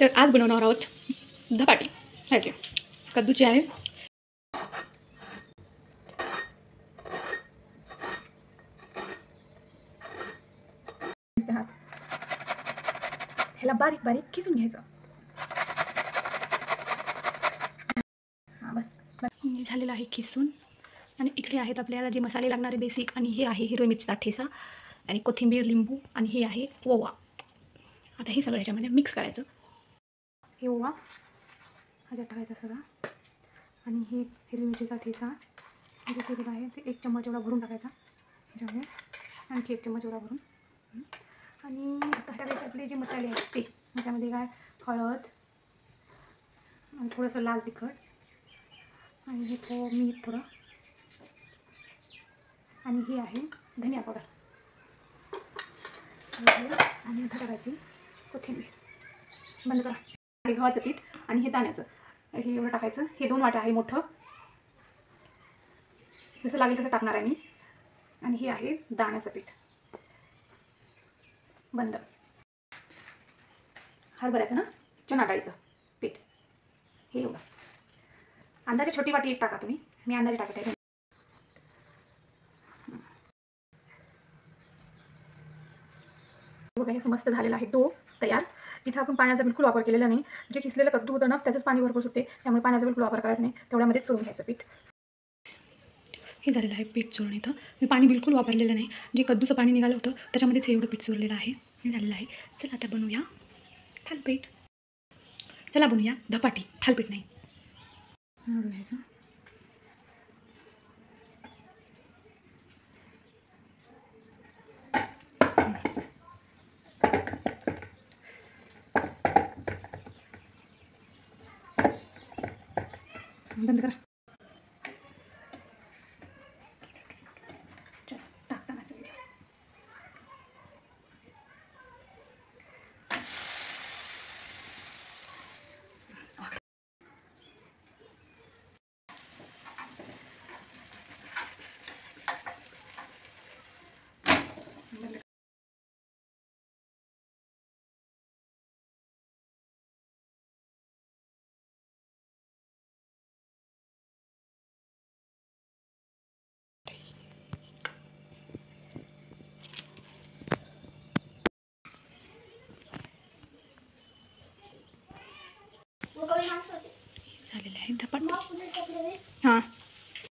तर आज बनवणार आहोत धपाटे ह्याचे कद्दूचे आहे. ह्याला बारीक बारीक खिसून घ्यायचं. हां बस झालेलं आहे खिसून. आणि इकडे आहेत आपल्याला जे मसाले लागणारे बेसिक. आणि हे आहे हिरवी मिरचीचा ठेसा आणि कोथिंबीर, लिंबू आणि हे आहे ओवा. आता हे सगळं ह्याच्यामध्ये मिक्स करायचं. हे ओवा ह्याच्यात टाकायचा सगळा. आणि हे हिरवी मिरचीचा ठेसा जे केलेला आहे ते 1 चम्मच एवढा भरून टाकायचा ह्याच्यामध्ये. आणखी 1 चम्मच एवढा भरून. आणि आता ह्याच्यात आपले जे मसाले आहेत ते ह्याच्यामध्ये काय हळद आणि थोडंसं लाल तिखट आणि हे मीठ थोडं आणि हे आहे धनिया पावडर. आणि आता टाकायची कोथिंबीर. बंद करा. हे गव्हाचं पीठ आणि हे दाण्याचं हे एवढं टाकायचं. हे 2 वाट्या आहे मोठं. जसं लागेल तसं टाकणार आहे मी. आणि हे आहे दाण्याचं पीठ. बंद. हरभऱ्याचं ना चणा डाळीचं पीठ हे एवढं. अंदाजे छोटी वाटी एक टाका तुम्ही. मी अंदाजे टाकत आहे. बघा हे मस्त झालेलं आहे डो तयार. इथं आपण पाण्याचा बिलकुल वापर केलेला नाही. जे किसलेलं कद्दू होतं ना त्याचंच पाणी भरपूर सुटते. त्यामुळे पाण्याचा बिलकुल वापर करायचा नाही. तेवढ्यामध्येच चोळून घ्यायचं पीठ. हे झालेलं आहे पीठ चोळून. इथं मी पाणी बिलकुल वापरलेलं नाही. जे कद्दूचं पाणी निघालं होतं त्याच्यामध्येच हे एवढं पीठ चोळलेलं आहे. हे झालेलं आहे. चला आता बनवूया थालीपीठ. चला बनवूया धपाटी. थालीपीठ नाही. घ्यायचं. बंद करा. टाकताना झालेलं आहे धपाटे. हां